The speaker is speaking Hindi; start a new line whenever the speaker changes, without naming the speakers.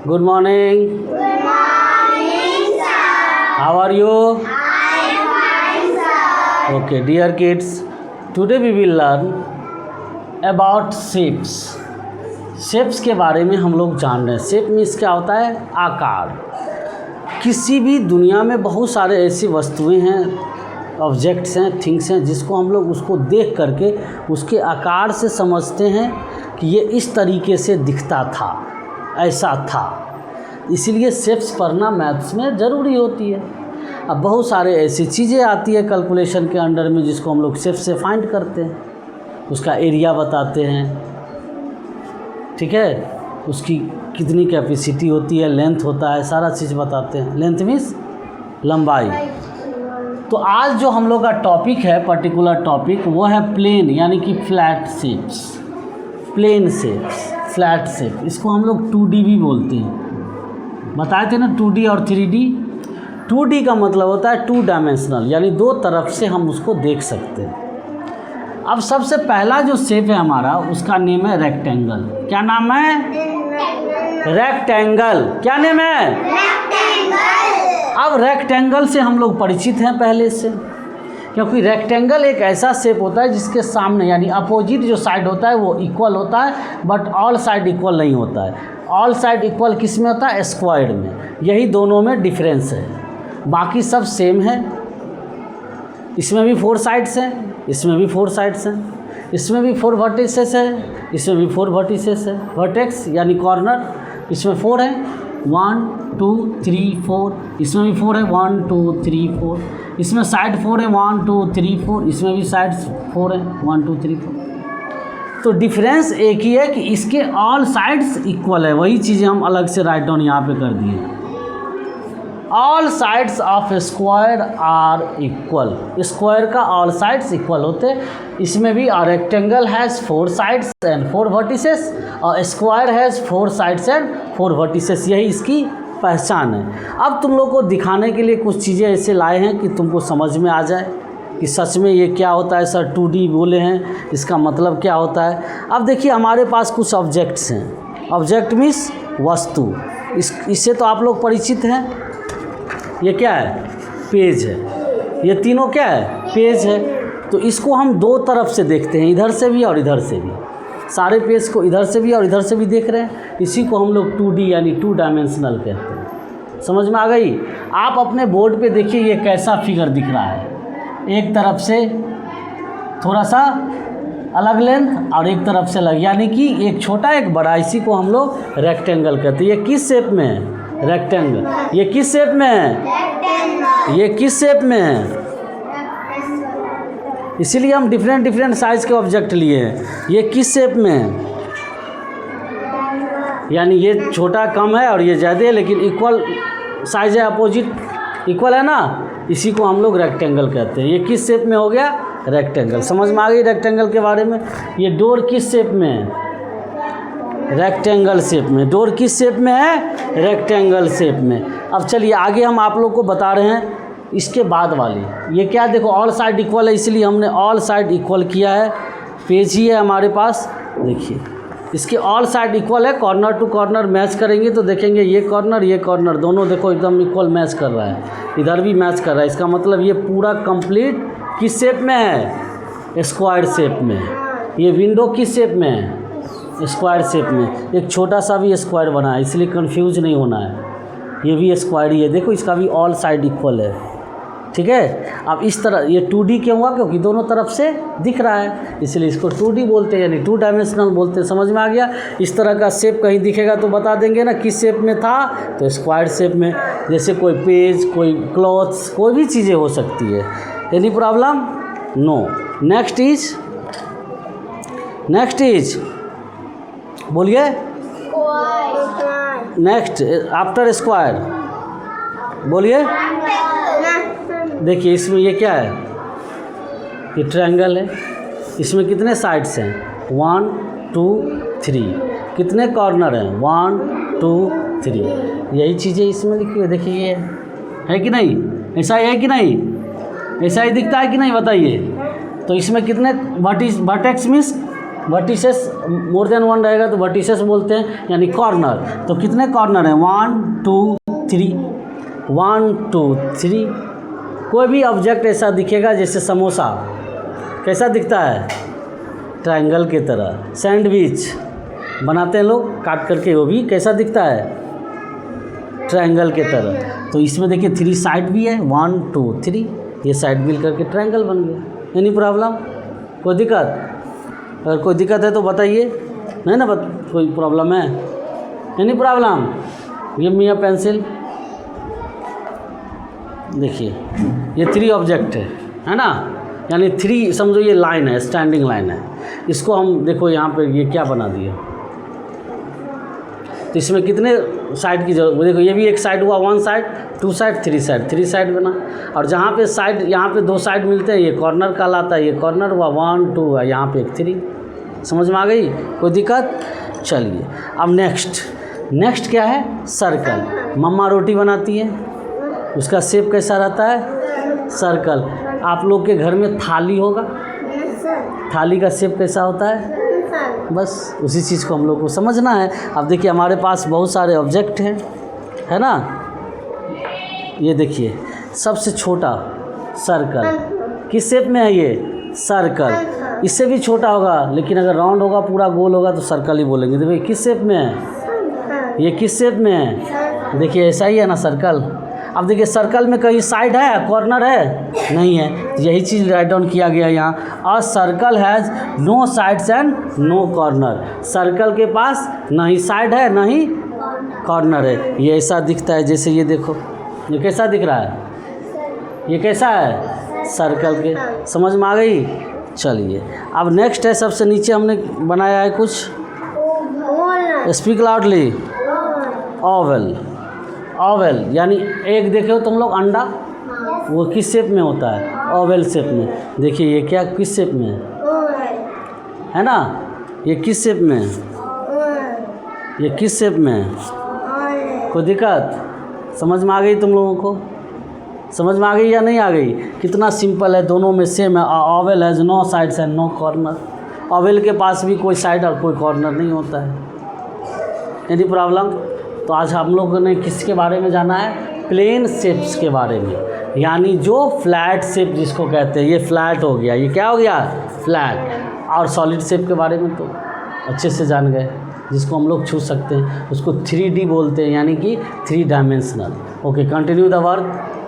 Good morning.
Good morning, sir.
How are you?
I am fine, sir.
Okay, dear kids, today we will learn about shapes. Shapes के बारे में हम लोग जान रहे हैं. शेप मीन्स क्या होता है? आकार. किसी भी दुनिया में बहुत सारे ऐसी वस्तुएं हैं, ऑब्जेक्ट्स हैं, थिंग्स हैं, जिसको हम लोग उसको देख करके उसके आकार से समझते हैं कि ये इस तरीके से दिखता था, ऐसा था. इसीलिए शेप्स पढ़ना मैथ्स में ज़रूरी होती है. अब बहुत सारे ऐसी चीज़ें आती है कैलकुलेशन के अंडर में, जिसको हम लोग शेप से फाइंड करते हैं. उसका एरिया बताते हैं, ठीक है, उसकी कितनी कैपेसिटी होती है, लेंथ होता है, सारा चीज़ बताते हैं. लेंथ मीन्स लंबाई. तो आज जो हम लोग का टॉपिक है, पर्टिकुलर टॉपिक, वो है प्लेन यानी कि flat shapes. Plane shapes, flat shape, इसको हम लोग 2D भी बोलते हैं. बताए थे ना 2D और 3D. 2D का मतलब होता है 2 डायमेंशनल, यानी 2 तरफ से हम उसको देख सकते हैं. अब सबसे पहला जो शेप है हमारा, उसका नेम है रेक्टेंगल. क्या नाम है? रेक्टेंगल. क्या नेम है?
रेक्टेंगल.
अब रेक्टेंगल से हम लोग परिचित हैं पहले से, क्योंकि रेक्टेंगल एक ऐसा शेप होता है जिसके सामने यानी अपोजिट जो साइड होता है वो इक्वल होता है, बट ऑल साइड इक्वल नहीं होता है. ऑल साइड इक्वल किस में होता है? स्क्वायर्ड में. यही दोनों में डिफरेंस है, बाकी सब सेम है. इसमें भी 4 साइड्स हैं, इसमें भी 4 साइड्स हैं, इसमें भी 4 वर्टिसेस है, इसमें भी 4 वर्टिसेस है. वर्टेक्स यानी कॉर्नर, इसमें 4 है, 1 2 3 4. इसमें भी 4 है, 1 2 3 4. इसमें साइड 4 है, 1 2 3 4. इसमें भी साइड्स 4 है, 1 2 3 4. तो डिफरेंस एक ही है कि इसके ऑल साइड्स इक्वल है. वही चीज़ें हम अलग से राइट डाउन यहाँ पे कर दिए. All sides of square are equal. Square का ऑल साइड्स इक्वल होते. इसमें भी rectangle has 4 sides and 4 vertices, और square has 4 sides and 4 vertices. यही इसकी पहचान है. अब तुम लोग को दिखाने के लिए कुछ चीज़ें ऐसे लाए हैं कि तुमको समझ में आ जाए कि सच में ये क्या होता है. सर 2D बोले हैं, इसका मतलब क्या होता है. अब देखिए हमारे पास कुछ ऑब्जेक्ट्स हैं. ऑब्जेक्ट मीन्स वस्तु. इससे तो आप लोग परिचित हैं. ये क्या है? पेज है. ये तीनों क्या है? पेज है. तो इसको हम 2 तरफ से देखते हैं, इधर से भी और इधर से भी. सारे पेज को इधर से भी और इधर से भी देख रहे हैं. इसी को हम लोग 2D यानी 2 डायमेंशनल कहते हैं. समझ में आ गई? आप अपने बोर्ड पे देखिए ये कैसा फिगर दिख रहा है. एक तरफ से थोड़ा सा अलग लेंथ और एक तरफ से अलग, यानी कि एक छोटा एक बड़ा. इसी को हम लोग रेक्टेंगल कहते हैं. ये किस शेप में है? रेक्टेंगल. ये किस शेप में है?
रेक्टेंगल.
ये किस शेप में है? इसीलिए हम डिफरेंट साइज़ के ऑब्जेक्ट लिए हैं. ये किस शेप में है? यानी ये छोटा कम है और ये ज़्यादा है, लेकिन इक्वल साइज़ है, अपोजिट इक्वल है ना. इसी को हम लोग रेक्टेंगल कहते हैं. ये किस शेप में हो गया? रेक्टेंगल. समझ में आ गई रेक्टेंगल के बारे में? ये डोर किस शेप में है? रेक्टेंगल शेप में. डोर किस शेप में है? रेक्टेंगल शेप में. अब चलिए आगे हम आप लोग को बता रहे हैं इसके बाद वाली. ये क्या? देखो ऑल साइड इक्वल है, इसलिए हमने ऑल साइड इक्वल किया है. पेज ही है हमारे पास. देखिए इसके ऑल साइड इक्वल है. कॉर्नर टू कॉर्नर मैच करेंगे तो देखेंगे ये कॉर्नर दोनों देखो एकदम इक्वल मैच कर रहा है. इधर भी मैच कर रहा है. इसका मतलब ये पूरा कंप्लीट किस शेप में है? स्क्वायर शेप में. ये विंडो किस शेप में है? स्क्वायर शेप में. एक छोटा सा भी स्क्वायर बना है, इसलिए कंफ्यूज नहीं होना है. ये भी स्क्वायर ही है. देखो इसका भी ऑल साइड इक्वल है. ठीक है. अब इस तरह ये 2D क्यों हुआ? क्योंकि दोनों तरफ से दिख रहा है, इसलिए इसको 2D बोलते हैं, यानी 2 डायमेंशनल बोलते हैं. समझ में आ गया? इस तरह का शेप कहीं दिखेगा तो बता देंगे ना किस शेप में था. तो स्क्वायर शेप में. जैसे कोई पेज, कोई क्लॉथ्स, कोई भी चीज़ें हो सकती है. Any problem? No. Next is बोलिए. नेक्स्ट आफ्टर स्क्वायर बोलिए. देखिए इसमें ये क्या है? ये ट्रायंगल है. इसमें कितने साइड्स हैं? 1 2 3. कितने कॉर्नर हैं? 1 2 3. यही चीज़ें इसमें लिखी है. देखिए ये है कि नहीं? ऐसा ही है कि नहीं? ऐसा ही दिखता है कि नहीं? बताइए. तो इसमें कितने vertex means vertices more than one रहेगा तो वर्टिसेस बोलते हैं, यानी कॉर्नर। तो कितने कॉर्नर हैं? 1 2 3, 1 2 3। कोई भी ऑब्जेक्ट ऐसा दिखेगा जैसे समोसा, कैसा दिखता है? ट्रायंगल की तरह। सैंडविच बनाते हैं लोग काट करके, वो भी कैसा दिखता है? ट्रायंगल की तरह। तो इसमें देखिए 3 साइड भी है, 1 2 3, ये साइड मिल करके ट्रायंगल बन गया। Any problem? कोई दिक्कत? अगर कोई दिक्कत है तो बताइए। नहीं ना कोई प्रॉब्लम है? Any problem? Give me a pencil. देखिए ये 3 ऑब्जेक्ट है ना, यानी 3 समझो ये लाइन है, स्टैंडिंग लाइन है। इसको हम देखो यहाँ पे ये क्या बना दिया, तो इसमें कितने साइड की जरूरत? देखो ये भी एक साइड हुआ, 1 साइड, 2 साइड, 3 साइड बना। और जहाँ पे साइड, यहाँ पे 2 साइड मिलते हैं, ये कॉर्नर कहलाता है। ये कॉर्नर हुआ 1 2 है, यहाँ पे एक 3। समझ में आ गई? कोई दिक्कत? चलिए अब नेक्स्ट क्या है? सर्कल। मम्मा रोटी बनाती है, उसका शेप कैसा रहता है? सर्कल। आप लोग के घर में थाली होगा, थाली का शेप कैसा होता है? बस उसी चीज़ को हम लोग को समझना है। अब देखिए हमारे पास बहुत सारे ऑब्जेक्ट हैं, है ना। ये देखिए सबसे छोटा सर्कल, किस शेप में है? ये सर्कल। इससे भी छोटा होगा, लेकिन अगर राउंड होगा, पूरा गोल होगा तो सर्कल ही बोलेंगे। देखिए किस शेप में है? ये किस शेप में है? देखिए ऐसा ही है ना सर्कल। अब देखिए सर्कल में कहीं साइड है, कॉर्नर है? नहीं है। तो यही चीज़ राइट डाउन किया गया यहाँ। A circle has no sides and no corner. Circle के पास ना ही साइड है ना ही कॉर्नर है। ये ऐसा दिखता है, जैसे ये देखो, ये कैसा दिख रहा है? ये कैसा है? सर्कल के। समझ में आ गई? चलिए अब नेक्स्ट है, सबसे नीचे हमने बनाया है कुछ, स्पीक लाउडली। ओवल। ओवल यानी एक देखे हो तुम लोग अंडा, वो किस शेप में होता है? ओवल शेप में। देखिए ये क्या किस शेप में है ना? ये किस शेप में है? ये किस शेप में है? कोई दिक्कत? समझ में आ गई तुम लोगों को? समझ में आ गई या नहीं आ गई? कितना सिंपल है, दोनों में सेम है। Oval has no sides and no corner. Oval के पास भी कोई साइड और कोई कॉर्नर नहीं होता है। Any problem? तो आज हम लोगों ने किसके बारे में जाना है? प्लेन शेप्स के बारे में, यानी जो फ्लैट शेप जिसको कहते हैं। ये फ्लैट हो गया, ये क्या हो गया? फ्लैट। और सॉलिड शेप के बारे में तो अच्छे से जान गए, जिसको हम लोग छू सकते हैं, उसको 3D बोलते हैं, यानी कि 3 dimensional. Okay, continue the work.